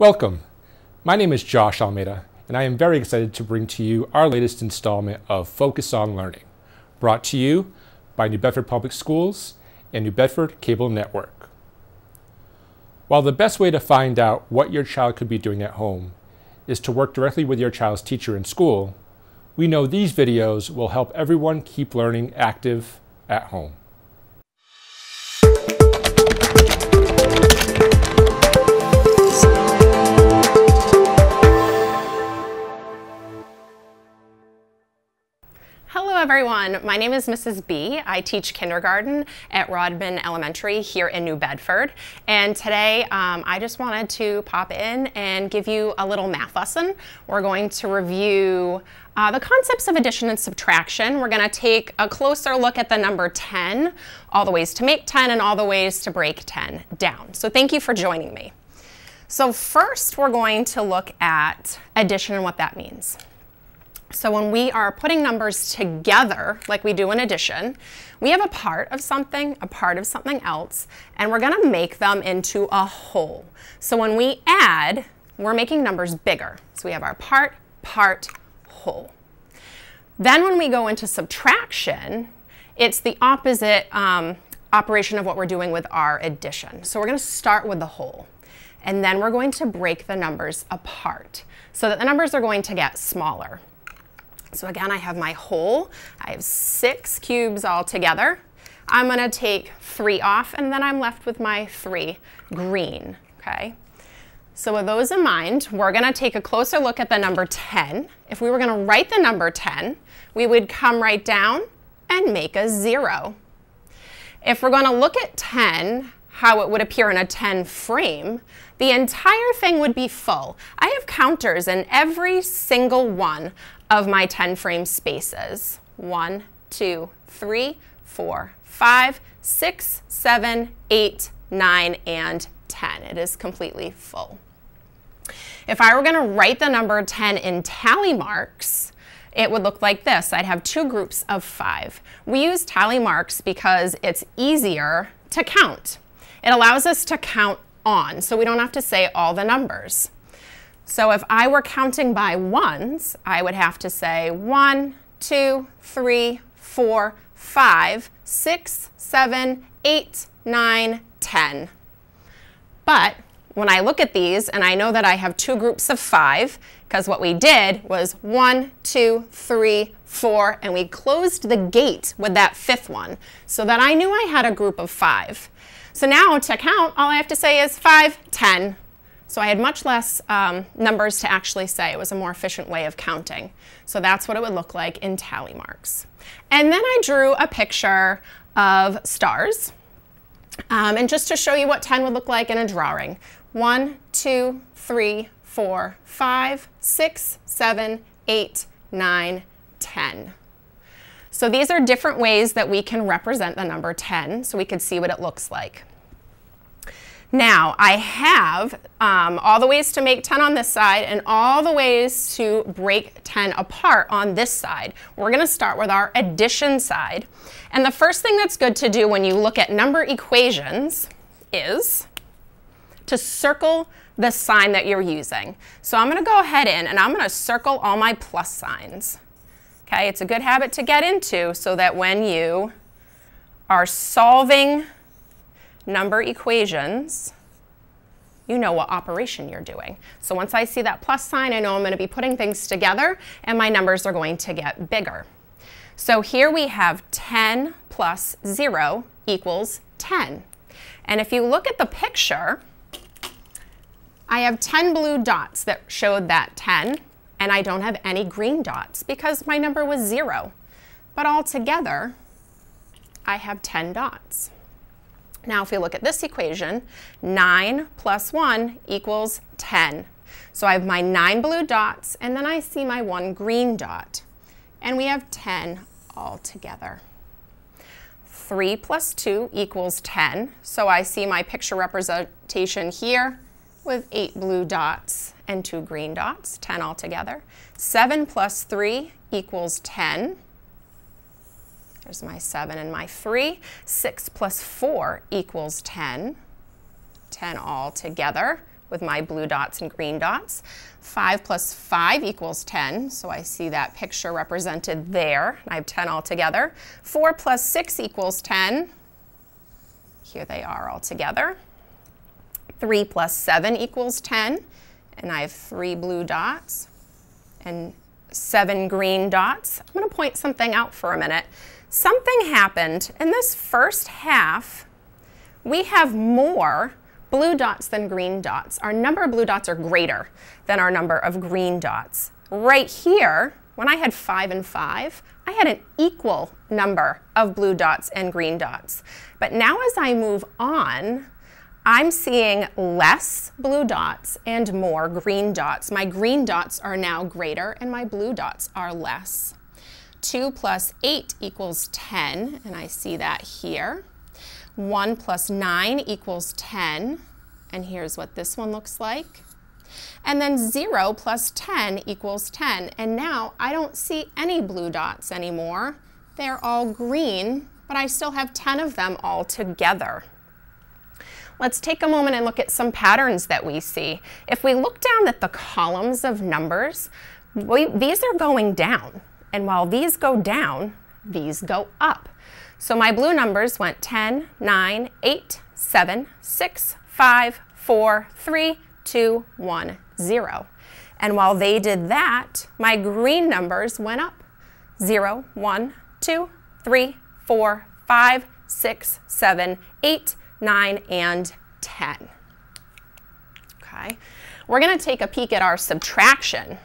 Welcome. My name is Josh Almeida, and I am very excited to bring to you our latest installment of Focus on Learning, brought to you by New Bedford Public Schools and New Bedford Cable Network. While the best way to find out what your child could be doing at home is to work directly with your child's teacher in school, we know these videos will help everyone keep learning active at home. Hello everyone, my name is Mrs. B. I teach kindergarten at Rodman Elementary here in New Bedford, and today I just wanted to pop in and give you a little math lesson. We're going to review the concepts of addition and subtraction. We're going to take a closer look at the number 10, all the ways to make 10 and all the ways to break 10 down. So thank you for joining me. So first we're going to look at addition and what that means. So when we are putting numbers together, like we do in addition, we have a part of something else, and we're going to make them into a whole. So when we add, we're making numbers bigger. So we have our part, whole. Then when we go into subtraction, it's the opposite operation of what we're doing with our addition. So we're going to start with the whole, and then we're going to break the numbers apart so that the numbers are going to get smaller. So again, I have my whole. I have 6 cubes all together. I'm going to take 3 off, and then I'm left with my 3 green, okay? So with those in mind, we're going to take a closer look at the number 10. If we were going to write the number 10, we would come right down and make a 0. If we're going to look at 10, how it would appear in a 10 frame, the entire thing would be full. I have counters in every single one of my 10 frame spaces. 1, 2, 3, 4, 5, 6, 7, 8, 9, and 10. It is completely full. If I were going to write the number 10 in tally marks, it would look like this. I'd have 2 groups of 5. We use tally marks because it's easier to count. It allows us to count on, so we don't have to say all the numbers. So if I were counting by ones, I would have to say 1, 2, 3, 4, 5, 6, 7, 8, 9, 10. But when I look at these and I know that I have 2 groups of 5, because what we did was 1, 2, 3, 4, and we closed the gate with that 5th one so that I knew I had a group of 5. So now to count, all I have to say is 5, 10. So I had much less numbers to actually say. It was a more efficient way of counting. So that's what it would look like in tally marks. And then I drew a picture of stars. And just to show you what 10 would look like in a drawing. 1, 2, 3, 4, 5, 6, 7, 8, 9, 10. So these are different ways that we can represent the number 10 so we could see what it looks like. Now I have all the ways to make 10 on this side and all the ways to break 10 apart on this side. We're going to start with our addition side. And the first thing that's good to do when you look at number equations is to circle the sign that you're using. So I'm going to go ahead and I'm going to circle all my plus signs. Okay, it's a good habit to get into so that when you are solving number equations, you know what operation you're doing. So once I see that plus sign, I know I'm going to be putting things together and my numbers are going to get bigger. So here we have 10 plus 0 equals 10. And if you look at the picture, I have 10 blue dots that showed that 10. And I don't have any green dots because my number was 0. But altogether, I have 10 dots. Now if we look at this equation, 9 plus 1 equals 10. So I have my 9 blue dots, and then I see my 1 green dot. And we have 10 altogether. 3 plus 2 equals 10. So I see my picture representation here with 8 blue dots and 2 green dots, 10 altogether. 7 plus 3 equals 10. There's my 7 and my 3. 6 plus 4 equals 10. 10 all together with my blue dots and green dots. 5 plus 5 equals 10, so I see that picture represented there. I have 10 altogether. 4 plus 6 equals 10. Here they are all together. 3 plus 7 equals 10, and I have 3 blue dots and 7 green dots. I'm going to point something out for a minute. Something happened in this first half. We have more blue dots than green dots. Our number of blue dots are greater than our number of green dots. Right here, when I had 5 and 5, I had an equal number of blue dots and green dots. But now as I move on, I'm seeing less blue dots and more green dots. My green dots are now greater and my blue dots are less. 2 plus 8 equals 10, and I see that here. 1 plus 9 equals 10, and here's what this one looks like. And then 0 plus 10 equals 10, and now I don't see any blue dots anymore. They're all green, but I still have 10 of them all together. Let's take a moment and look at some patterns that we see. If we look down at the columns of numbers, these are going down. And while these go down, these go up. So my blue numbers went 10, 9, 8, 7, 6, 5, 4, 3, 2, 1, 0. And while they did that, my green numbers went up. 0, 1, 2, 3, 4, 5, 6, 7, 8, 9, and 10. Okay, we're going to take a peek at our subtraction.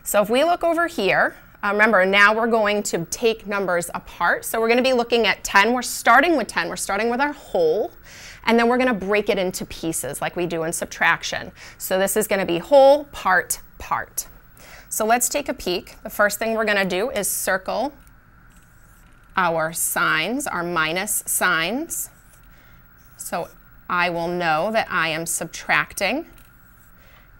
So if we look over here, remember now we're going to take numbers apart. So we're going to be looking at 10. We're starting with 10. We're starting with our whole. And then we're going to break it into pieces like we do in subtraction. So this is going to be whole, part, part. So let's take a peek. The first thing we're going to do is circle our signs, our minus signs. So I will know that I am subtracting,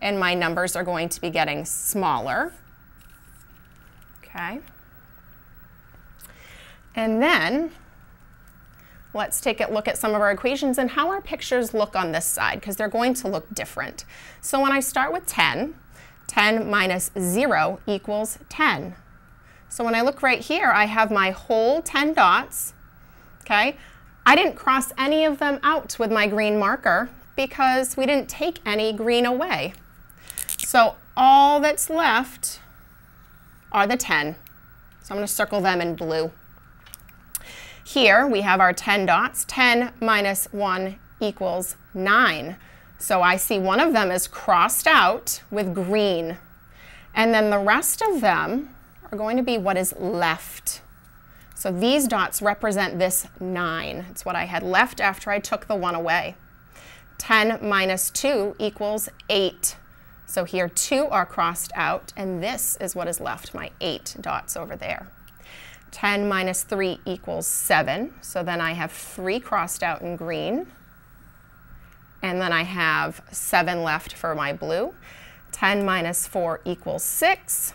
and my numbers are going to be getting smaller. Okay. And then let's take a look at some of our equations and how our pictures look on this side, because they're going to look different. So when I start with 10, 10 minus 0 equals 10. So when I look right here, I have my whole 10 dots. Okay. I didn't cross any of them out with my green marker because we didn't take any green away. So all that's left are the 10. So I'm going to circle them in blue. Here we have our 10 dots. 10 minus 1 equals 9. So I see one of them is crossed out with green. And then the rest of them are going to be what is left. So these dots represent this 9. It's what I had left after I took the 1 away. 10 minus 2 equals 8. So here 2 are crossed out, and this is what is left, my 8 dots over there. 10 minus 3 equals 7. So then I have 3 crossed out in green. And then I have 7 left for my blue. 10 minus 4 equals 6.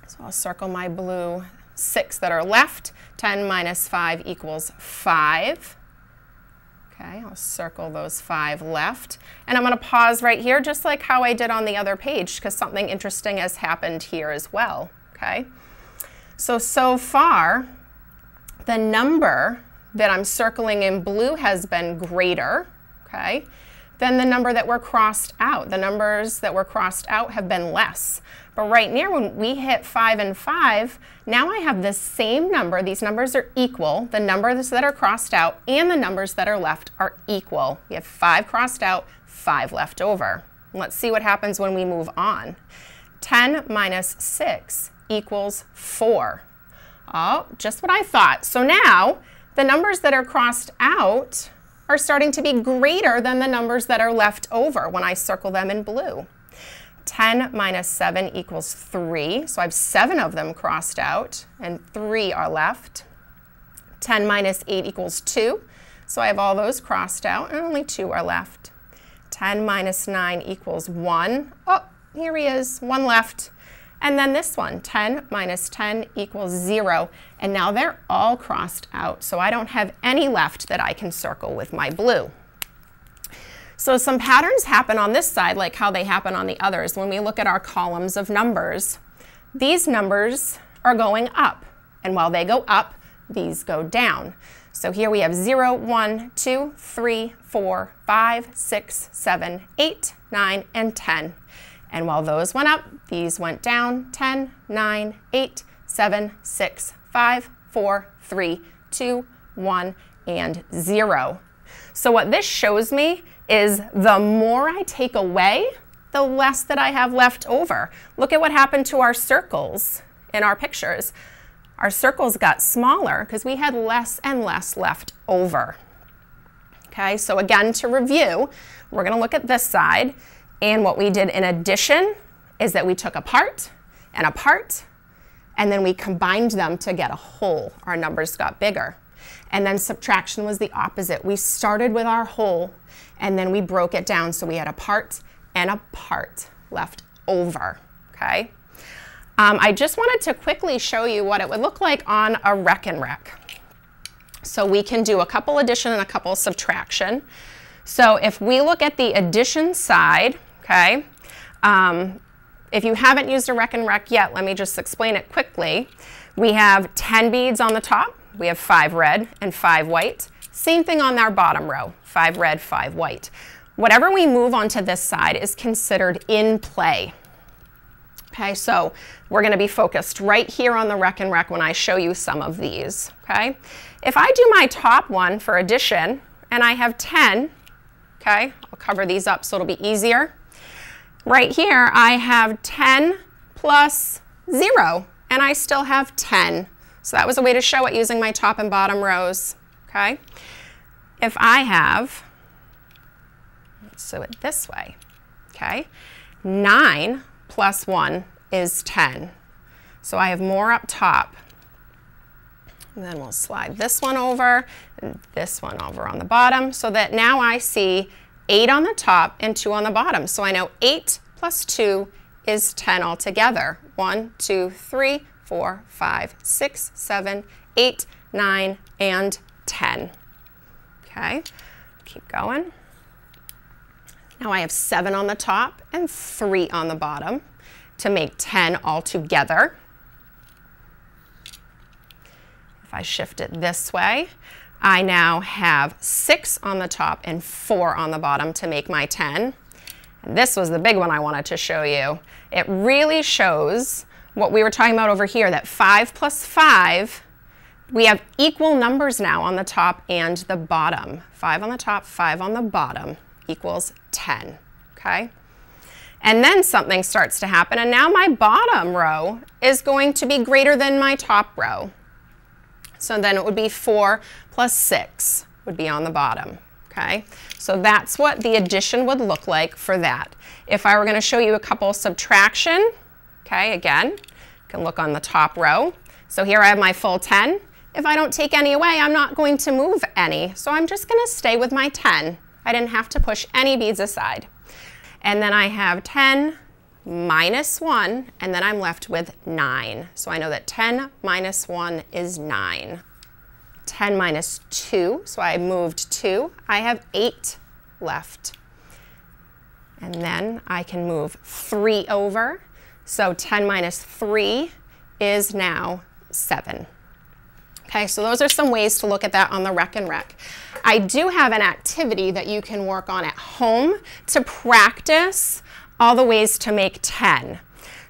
So I'll circle my blue 6 that are left. 10 minus 5 equals 5. Okay, I'll circle those 5 left. And I'm going to pause right here just like how I did on the other page because something interesting has happened here as well. Okay, so far the number that I'm circling in blue has been greater, okay, than the number that were crossed out. The numbers that were crossed out have been less. But right near when we hit 5 and 5, now I have the same number. These numbers are equal. The numbers that are crossed out and the numbers that are left are equal. We have 5 crossed out, 5 left over. Let's see what happens when we move on. 10 minus 6 equals 4. Oh, just what I thought. So now the numbers that are crossed out are starting to be greater than the numbers that are left over when I circle them in blue. 10 minus 7 equals 3. So I have 7 of them crossed out, and 3 are left. 10 minus 8 equals 2. So I have all those crossed out, and only 2 are left. 10 minus 9 equals 1. Oh, here he is, 1 left. And then this one, 10 minus 10 equals 0. And now they're all crossed out, so I don't have any left that I can circle with my blue. So some patterns happen on this side like how they happen on the others. When we look at our columns of numbers, these numbers are going up. And while they go up, these go down. So here we have 0, 1, 2, 3, 4, 5, 6, 7, 8, 9, and 10. And while those went up, these went down. 10, 9, 8, 7, 6, 5, 4, 3, 2, 1, and 0. So what this shows me is the more I take away, the less that I have left over. Look at what happened to our circles in our pictures. Our circles got smaller because we had less and less left over. Okay, so again, to review, we're going to look at this side, and what we did in addition is that we took a part, and then we combined them to get a whole. Our numbers got bigger. And then subtraction was the opposite. We started with our whole, and then we broke it down, so we had a part and a part left over, okay? I just wanted to quickly show you what it would look like on a Rec and Rec. So we can do a couple addition and a couple subtraction. So if we look at the addition side, okay, if you haven't used a Rec and Rec yet, let me just explain it quickly. We have 10 beads on the top. We have 5 red and 5 white. Same thing on our bottom row, 5 red, 5 white. Whatever we move onto this side is considered in play. Okay, so we're going to be focused right here on the Rec and Rec when I show you some of these, okay? If I do my top one for addition, and I have 10, okay, I'll cover these up so it'll be easier. Right here, I have 10 plus 0, and I still have 10. So that was a way to show it using my top and bottom rows, okay? If I have, let's do it this way, okay? 9 plus 1 is 10. So I have more up top. And then we'll slide this one over and this one over on the bottom so that now I see 8 on the top and 2 on the bottom. So I know 8 plus 2 is 10 altogether. 1, 2, 3, 4, 5, 6, 7, 8, 9, and 10. Okay, keep going. Now I have 7 on the top and 3 on the bottom to make 10 altogether. If I shift it this way, I now have 6 on the top and 4 on the bottom to make my 10. And this was the big one I wanted to show you. It really shows what we were talking about over here, that 5 plus 5, we have equal numbers now on the top and the bottom. 5 on the top, 5 on the bottom equals 10, okay? And then something starts to happen, and now my bottom row is going to be greater than my top row. So then it would be 4 plus 6 would be on the bottom, okay? So that's what the addition would look like for that. If I were going to show you a couple subtraction, okay, again, you can look on the top row. So here I have my full 10. If I don't take any away, I'm not going to move any. So I'm just going to stay with my 10. I didn't have to push any beads aside. And then I have 10 minus 1, and then I'm left with 9. So I know that 10 minus 1 is 9. 10 minus 2, so I moved 2. I have 8 left. And then I can move 3 over. So 10 minus 3 is now 7. Okay, so those are some ways to look at that on the Rec and Rec. I do have an activity that you can work on at home to practice all the ways to make 10.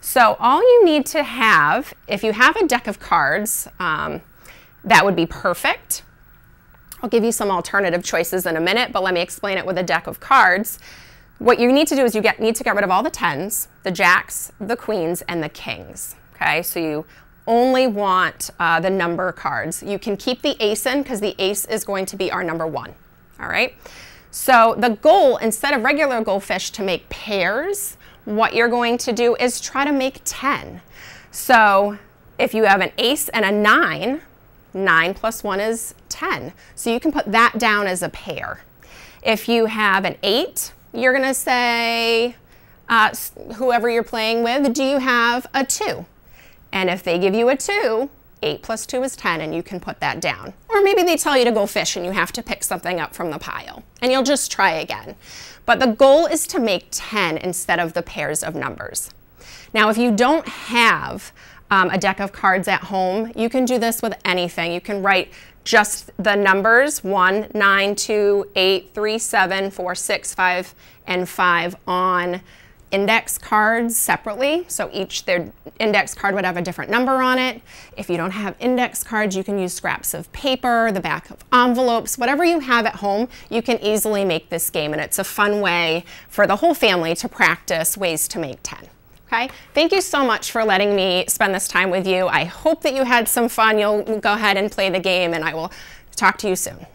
So all you need to have, if you have a deck of cards, that would be perfect. I'll give you some alternative choices in a minute, but let me explain it with a deck of cards. What you need to do is you need to get rid of all the 10s, the jacks, the queens, and the kings. Okay, so you only want the number cards. You can keep the ace in because the ace is going to be our number 1. All right. So the goal, instead of regular goldfish to make pairs, what you're going to do is try to make 10. So if you have an ace and a 9, 9 plus 1 is 10. So you can put that down as a pair. If you have an 8, you're going to say, whoever you're playing with, do you have a 2? And if they give you a 2, 8 plus 2 is 10, and you can put that down. Or maybe they tell you to go fish and you have to pick something up from the pile, and you'll just try again. but the goal is to make 10 instead of the pairs of numbers. Now, if you don't have a deck of cards at home, you can do this with anything. You can write just the numbers 1, 9, 2, 8, 3, 7, 4, 6, 5, and 5 on index cards separately. So their index card would have a different number on it. If you don't have index cards, you can use scraps of paper, the back of envelopes, whatever you have at home, you can easily make this game, and it's a fun way for the whole family to practice ways to make 10. Okay, thank you so much for letting me spend this time with you. I hope that you had some fun. You'll go ahead and play the game, and I will talk to you soon.